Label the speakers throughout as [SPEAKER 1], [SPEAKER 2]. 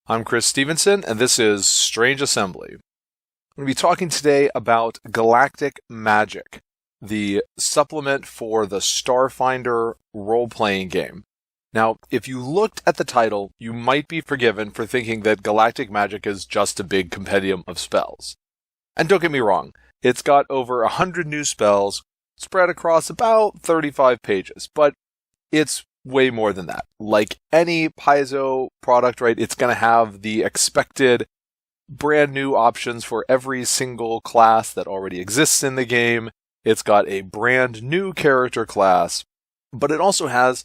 [SPEAKER 1] I'm Chris Stevenson, and this is Strange Assembly. I'm going to be talking today about Galactic Magic, the supplement for the Starfinder role-playing game. Now, if you looked at the title, you might be forgiven for thinking that Galactic Magic is just a big compendium of spells. And don't get me wrong, it's got over 100 new spells spread across about 35 pages, but it's way more than that. Like any Paizo product, right, it's going to have the expected brand new options for every single class that already exists in the game. It's got a brand new character class, but it also has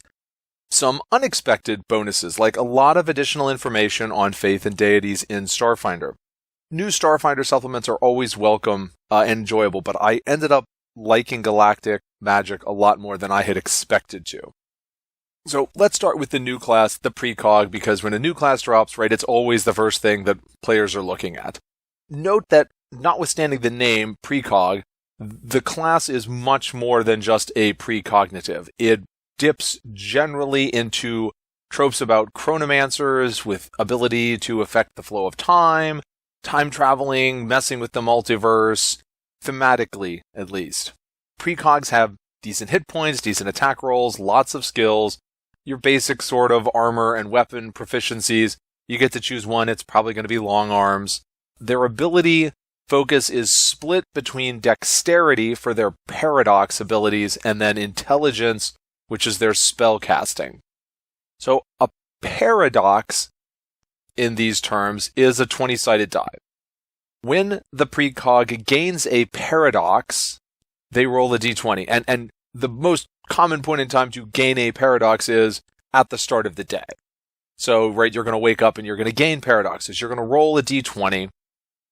[SPEAKER 1] some unexpected bonuses, like a lot of additional information on faith and deities in Starfinder. New Starfinder supplements are always welcome and enjoyable, but I ended up liking Galactic Magic a lot more than I had expected to. So let's start with the new class, the Precog, because when a new class drops, right, it's always the first thing that players are looking at. Note that, notwithstanding the name Precog, the class is much more than just a precognitive. It dips generally into tropes about chronomancers with ability to affect the flow of time traveling, messing with the multiverse, thematically at least. Precogs have decent hit points, decent attack rolls, lots of skills, your basic sort of armor and weapon proficiencies. You get to choose one, it's probably going to be long arms. Their ability focus is split between dexterity for their paradox abilities and then intelligence, which is their spell casting. So a paradox in these terms is a 20-sided die. When the Precog gains a paradox, they roll a d20. And the most common point in time to gain a paradox is at the start of the day. So, right, you're going to wake up and you're going to gain paradoxes. You're going to roll a d20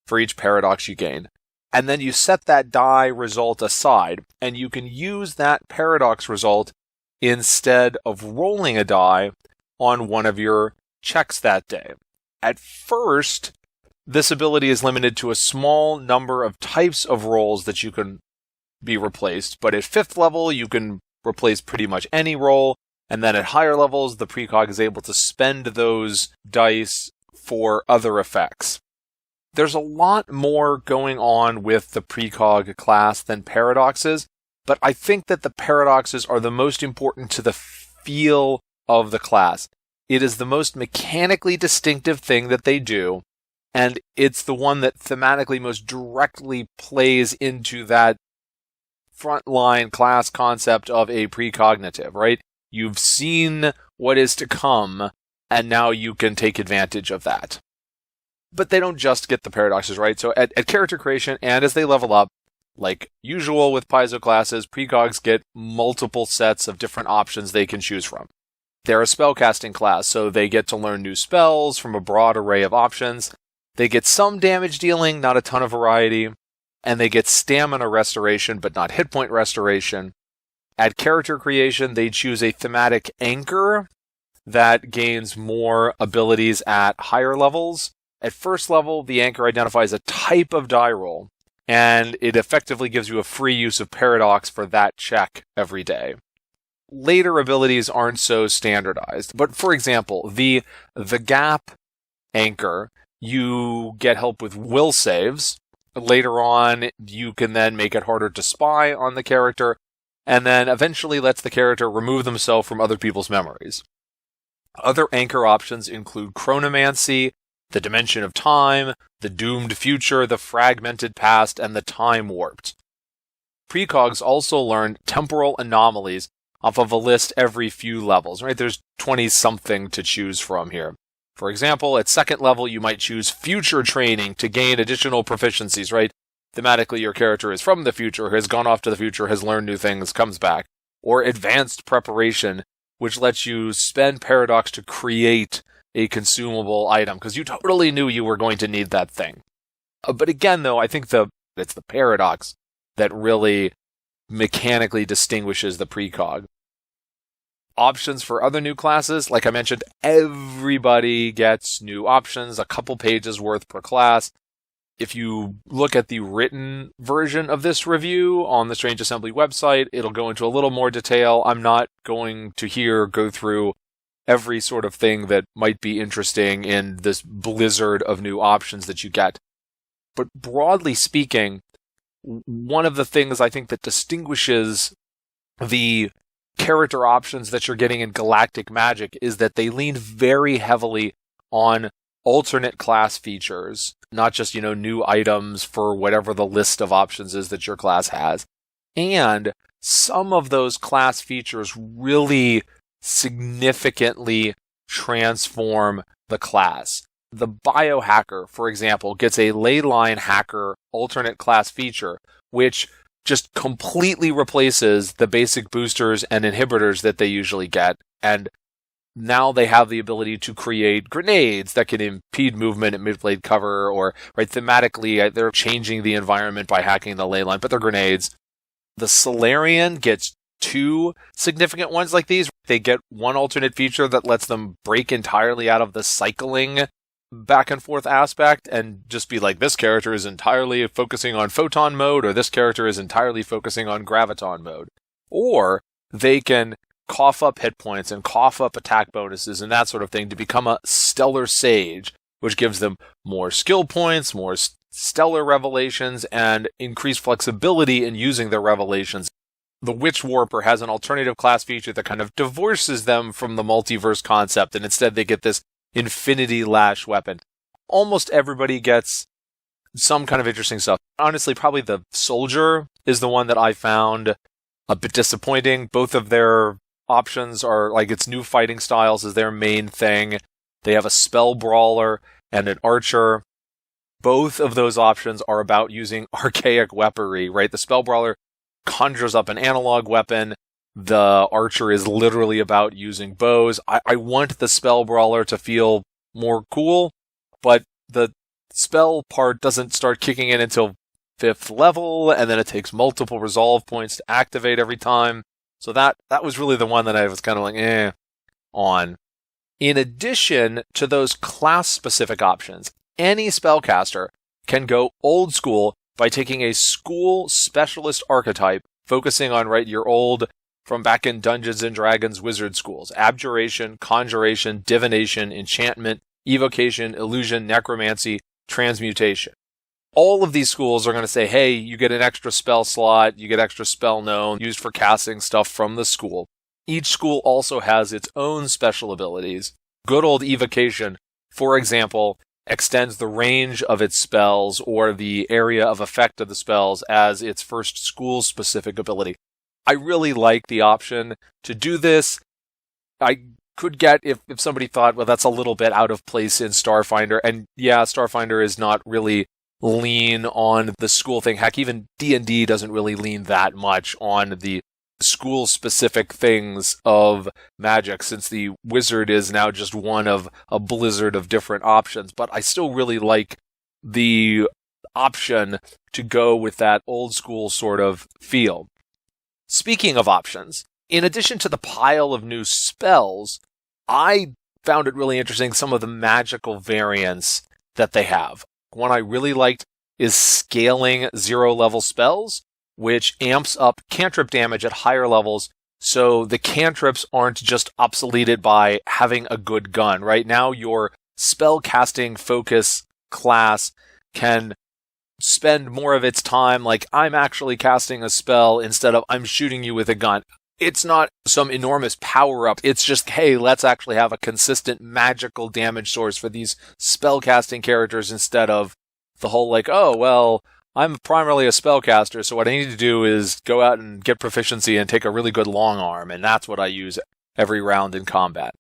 [SPEAKER 1] for each paradox you gain. And then you set that die result aside, and you can use that paradox result instead of rolling a die on one of your checks that day. At first, this ability is limited to a small number of types of rolls that you can be replaced, but at 5th level, you can replace pretty much any roll, and then at higher levels, the Precog is able to spend those dice for other effects. There's a lot more going on with the Precog class than paradoxes, but I think that the paradoxes are the most important to the feel of the class. It is the most mechanically distinctive thing that they do, and it's the one that thematically most directly plays into that frontline class concept of a precognitive, right? You've seen what is to come, and now you can take advantage of that. But they don't just get the paradoxes, right? So at character creation, and as they level up, like usual with Paizo classes, precogs get multiple sets of different options they can choose from. They're a spellcasting class, so they get to learn new spells from a broad array of options. They get some damage dealing, not a ton of variety. And they get stamina restoration, but not hit point restoration. At character creation, they choose a thematic anchor that gains more abilities at higher levels. At 1st level, the anchor identifies a type of die roll, and it effectively gives you a free use of paradox for that check every day. Later abilities aren't so standardized, but for example, the gap anchor, you get help with will saves. Later on, you can then make it harder to spy on the character, and then eventually lets the character remove themselves from other people's memories. Other anchor options include chronomancy, the dimension of time, the doomed future, the fragmented past, and the time warped. Precogs also learn temporal anomalies off of a list every few levels, right? There's 20-something to choose from here. For example, at 2nd level, you might choose future training to gain additional proficiencies, right? Thematically, your character is from the future, has gone off to the future, has learned new things, comes back. Or advanced preparation, which lets you spend paradox to create a consumable item, because you totally knew you were going to need that thing. But again, though, I think it's the paradox that really mechanically distinguishes the Precog. Options for other new classes, like I mentioned, everybody gets new options, a couple pages worth per class. If you look at the written version of this review on the Strange Assembly website, it'll go into a little more detail. I'm not going to here go through every sort of thing that might be interesting in this blizzard of new options that you get. But broadly speaking, one of the things I think that distinguishes the character options that you're getting in Galactic Magic is that they lean very heavily on alternate class features, not just, new items for whatever the list of options is that your class has. And some of those class features really significantly transform the class. The biohacker, for example, gets a leyline hacker alternate class feature, which just completely replaces the basic boosters and inhibitors that they usually get. And now they have the ability to create grenades that can impede movement at mid-blade cover, or thematically, they're changing the environment by hacking the leyline, but they're grenades. The Solarian gets 2 significant ones like these. They get one alternate feature that lets them break entirely out of the cycling back and forth aspect and just be like, this character is entirely focusing on photon mode, or this character is entirely focusing on graviton mode. Or they can cough up hit points and cough up attack bonuses and that sort of thing to become a stellar sage, which gives them more skill points, more stellar revelations, and increased flexibility in using their revelations. The Witch Warper has an alternative class feature that kind of divorces them from the multiverse concept, and instead they get this Infinity Lash weapon. Almost everybody gets some kind of interesting stuff. Honestly, probably the Soldier is the one that I found a bit disappointing. Both of their options are its new fighting styles is their main thing. They have a Spell Brawler and an Archer. Both of those options are about using archaic weaponry, right? The Spell Brawler conjures up an analog weapon. The Archer is literally about using bows. I want the Spell Brawler to feel more cool, but the spell part doesn't start kicking in until 5th level, and then it takes multiple resolve points to activate every time. So that was really the one that I was kind of on. In addition to those class-specific options, any spellcaster can go old school by taking a school specialist archetype, focusing on, your old, from back in Dungeons & Dragons wizard schools: abjuration, conjuration, divination, enchantment, evocation, illusion, necromancy, transmutation. All of these schools are going to say, hey, you get an extra spell slot, you get extra spell known, used for casting stuff from the school. Each school also has its own special abilities. Good old evocation, for example, extends the range of its spells or the area of effect of the spells as its first school-specific ability. I really like the option to do this. I could get if somebody thought, well, that's a little bit out of place in Starfinder. And yeah, Starfinder is not really lean on the school thing. Heck, even D&D doesn't really lean that much on the school-specific things of Magic, since the wizard is now just one of a blizzard of different options. But I still really like the option to go with that old school sort of feel. Speaking of options, in addition to the pile of new spells, I found it really interesting some of the magical variants that they have. One I really liked is scaling 0-level spells, which amps up cantrip damage at higher levels, so the cantrips aren't just obsoleted by having a good gun. Right now, your spellcasting focus class can spend more of its time I'm actually casting a spell instead of I'm shooting you with a gun. It's not some enormous power-up. It's just, hey, let's actually have a consistent magical damage source for these spellcasting characters instead of the whole oh, well, I'm primarily a spellcaster, so what I need to do is go out and get proficiency and take a really good long arm, and that's what I use every round in combat.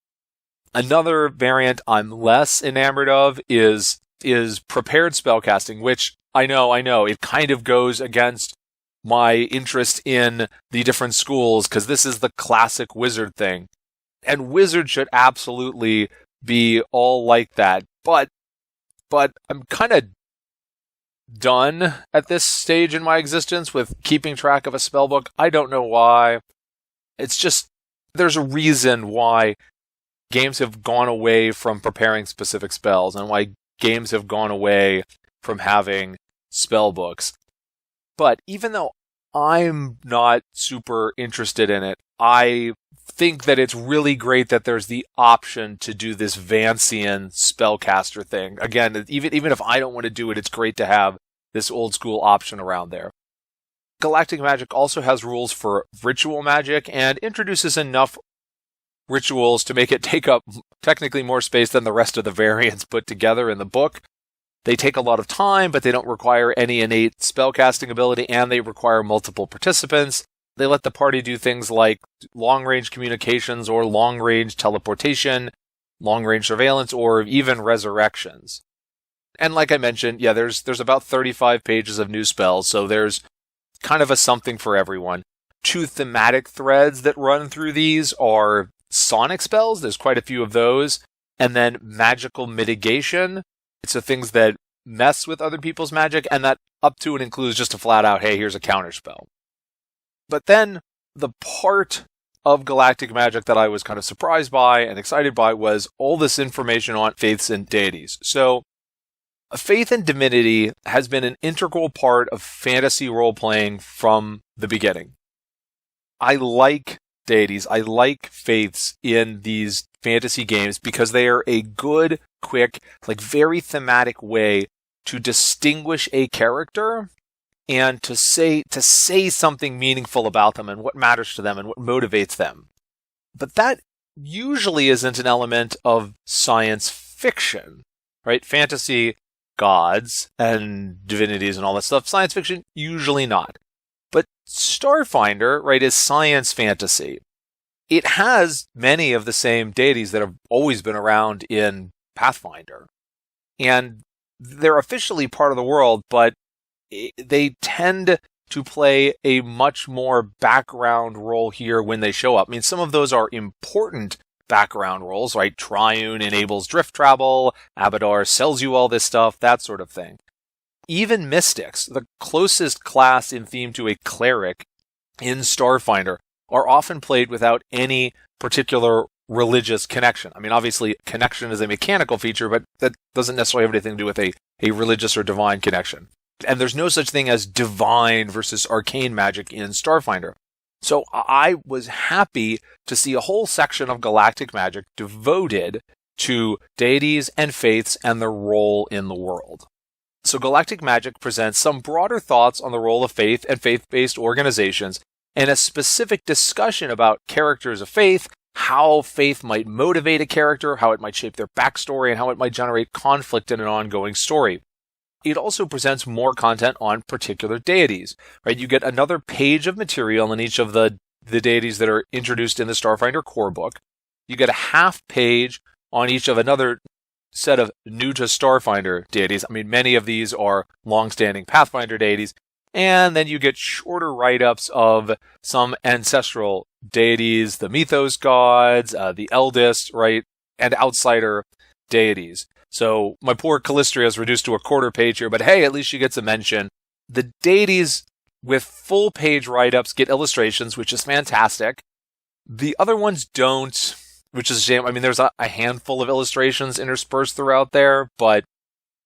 [SPEAKER 1] Another variant I'm less enamored of is prepared spellcasting, which I know, it kind of goes against my interest in the different schools, because this is the classic wizard thing. And wizard should absolutely be all like that. But I'm kind of done at this stage in my existence with keeping track of a spellbook. I don't know why. It's just, there's a reason why games have gone away from preparing specific spells and why games have gone away from having spellbooks. But even though I'm not super interested in it, I think that it's really great that there's the option to do this Vancian spellcaster thing. Again, even if I don't want to do it, it's great to have this old school option around there. Galactic Magic also has rules for ritual magic and introduces enough rituals to make it take up technically more space than the rest of the variants put together in the book. They take a lot of time, but they don't require any innate spellcasting ability, and they require multiple participants. They let the party do things like long-range communications or long-range teleportation, long-range surveillance, or even resurrections. And like I mentioned, yeah, there's about 35 pages of new spells, so there's kind of a something for everyone. 2 thematic threads that run through these are sonic spells, there's quite a few of those, and then magical mitigation. So things that mess with other people's magic, and that up to and includes just a flat out, hey, here's a counterspell. But then the part of Galactic Magic that I was kind of surprised by and excited by was all this information on faiths and deities. So faith and divinity has been an integral part of fantasy role-playing from the beginning. I like deities, I like faiths in these fantasy games because they are a good, quick, like very thematic way to distinguish a character and to say something meaningful about them and what matters to them and what motivates them. But that usually isn't an element of science fiction, right? Fantasy, gods and divinities and all that stuff. Science fiction, usually not. But Starfinder, right, is science fantasy. It has many of the same deities that have always been around in Pathfinder. And they're officially part of the world, but they tend to play a much more background role here when they show up. I mean, some of those are important background roles, right? Triune enables drift travel, Abadar sells you all this stuff, that sort of thing. Even mystics, the closest class in theme to a cleric in Starfinder, are often played without any particular religious connection. I mean, obviously, connection is a mechanical feature, but that doesn't necessarily have anything to do with a religious or divine connection. And there's no such thing as divine versus arcane magic in Starfinder. So I was happy to see a whole section of Galactic Magic devoted to deities and faiths and their role in the world. So Galactic Magic presents some broader thoughts on the role of faith and faith-based organizations, and a specific discussion about characters of faith, how faith might motivate a character, how it might shape their backstory, and how it might generate conflict in an ongoing story. It also presents more content on particular deities, right? You get another page of material in each of the deities that are introduced in the Starfinder core book. You get a half page on each of another set of new to Starfinder deities. I mean, many of these are long-standing Pathfinder deities. And then you get shorter write-ups of some ancestral deities, the mythos gods, the eldest, right, and outsider deities. So my poor Callistria is reduced to a quarter page here, but hey, at least she gets a mention. The deities with full page write-ups get illustrations, which is fantastic. The other ones don't, which is a shame. I mean, there's a handful of illustrations interspersed throughout there, but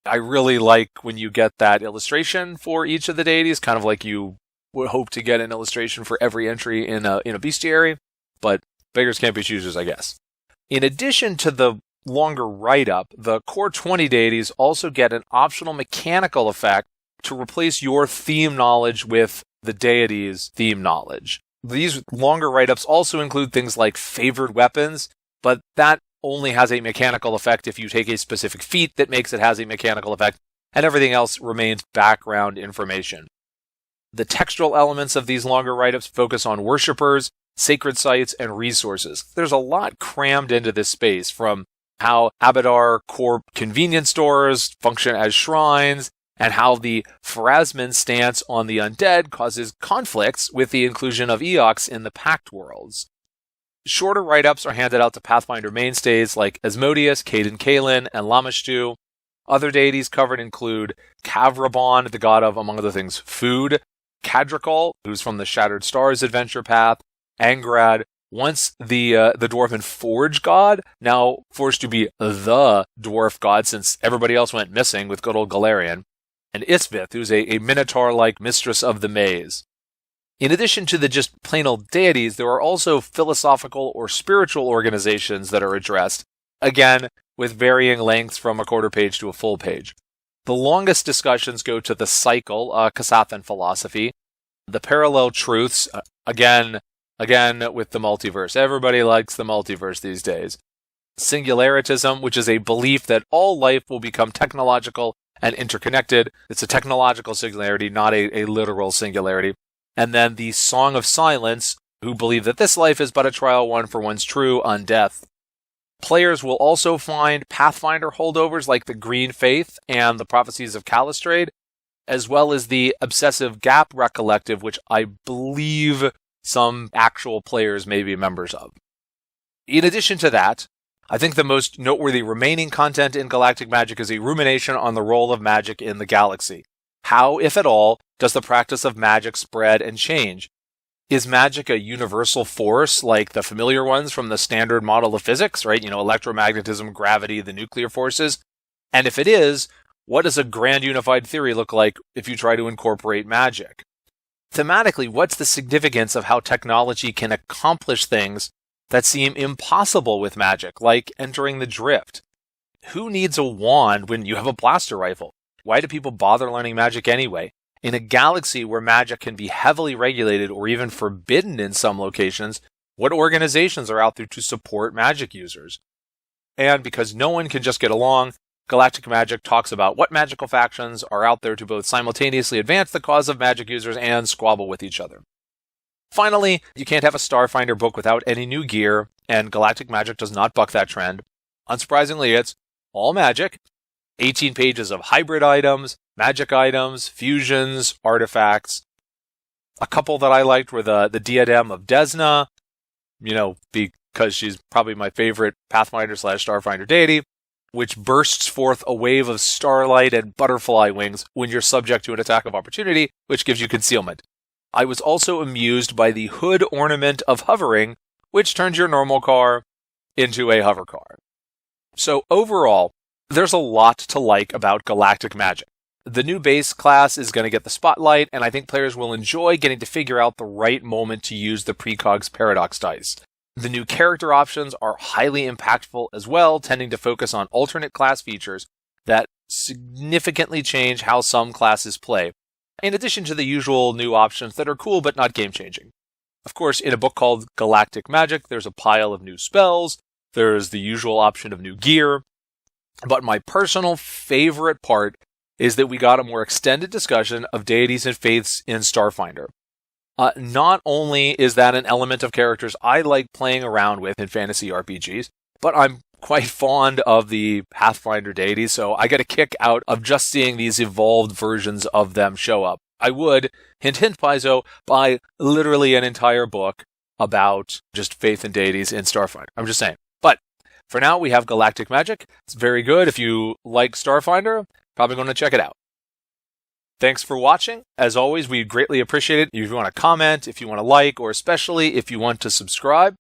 [SPEAKER 1] I really like when you get that illustration for each of the deities, kind of like you would hope to get an illustration for every entry in a bestiary, but beggars can't be choosers, I guess. In addition to the longer write-up, the core 20 deities also get an optional mechanical effect to replace your theme knowledge with the deity's theme knowledge. These longer write-ups also include things like favored weapons, but that only has a mechanical effect if you take a specific feat that makes it has a mechanical effect, and everything else remains background information. The textual elements of these longer write-ups focus on worshippers, sacred sites, and resources. There's a lot crammed into this space, from how Abadar core convenience stores function as shrines, and how the Pharasman stance on the undead causes conflicts with the inclusion of Eox in the Pact worlds. Shorter write-ups are handed out to Pathfinder mainstays like Asmodeus, Caden Kalin, and Lamashtu. Other deities covered include Kavrabon, the god of, among other things, food, Kadrakal, who's from the Shattered Stars adventure path, Angrad, once the dwarven forge god, now forced to be the dwarf god since everybody else went missing with good old Galarian, and Isvith, who's a minotaur-like mistress of the maze. In addition to the just plain old deities, there are also philosophical or spiritual organizations that are addressed, again, with varying lengths from a quarter page to a full page. The longest discussions go to the cycle, Kasathan philosophy, the parallel truths, again with the multiverse. Everybody likes the multiverse these days. Singularitism, which is a belief that all life will become technological and interconnected. It's a technological singularity, not a literal singularity. And then the Song of Silence, who believe that this life is but a trial won for one's true undeath. Players will also find Pathfinder holdovers like the Green Faith and the Prophecies of Calistrade, as well as the Obsessive Gap Recollective, which I believe some actual players may be members of. In addition to that, I think the most noteworthy remaining content in Galactic Magic is a rumination on the role of magic in the galaxy. How, if at all, does the practice of magic spread and change? Is magic a universal force like the familiar ones from the standard model of physics, right? Electromagnetism, gravity, the nuclear forces? And if it is, what does a grand unified theory look like if you try to incorporate magic? Thematically, what's the significance of how technology can accomplish things that seem impossible with magic, like entering the drift? Who needs a wand when you have a blaster rifle? Why do people bother learning magic anyway? In a galaxy where magic can be heavily regulated or even forbidden in some locations, what organizations are out there to support magic users? And because no one can just get along, Galactic Magic talks about what magical factions are out there to both simultaneously advance the cause of magic users and squabble with each other. Finally, you can't have a Starfinder book without any new gear, and Galactic Magic does not buck that trend. Unsurprisingly, it's all magic, 18 pages of hybrid items, magic items, fusions, artifacts. A couple that I liked were the Diadem of Desna, because she's probably my favorite Pathfinder/Starfinder deity, which bursts forth a wave of starlight and butterfly wings when you're subject to an attack of opportunity, which gives you concealment. I was also amused by the hood ornament of hovering, which turns your normal car into a hover car. So overall, there's a lot to like about Galactic Magic. The new base class is going to get the spotlight, and I think players will enjoy getting to figure out the right moment to use the Precog's Paradox dice. The new character options are highly impactful as well, tending to focus on alternate class features that significantly change how some classes play, in addition to the usual new options that are cool but not game-changing. Of course, in a book called Galactic Magic, there's a pile of new spells, there's the usual option of new gear, but my personal favorite part is that we got a more extended discussion of deities and faiths in Starfinder. Not only is that an element of characters I like playing around with in fantasy RPGs, but I'm quite fond of the Pathfinder deities, so I get a kick out of just seeing these evolved versions of them show up. I would, hint hint Paizo, buy literally an entire book about just faith and deities in Starfinder. I'm just saying. But for now, we have Galactic Magic. It's very good. If you like Starfinder, probably going to check it out. Thanks for watching. As always, we greatly appreciate it if you want to comment, if you want to like, or especially if you want to subscribe.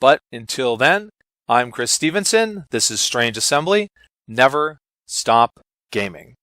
[SPEAKER 1] But until then, I'm Chris Stevenson. This is Strange Assembly. Never stop gaming.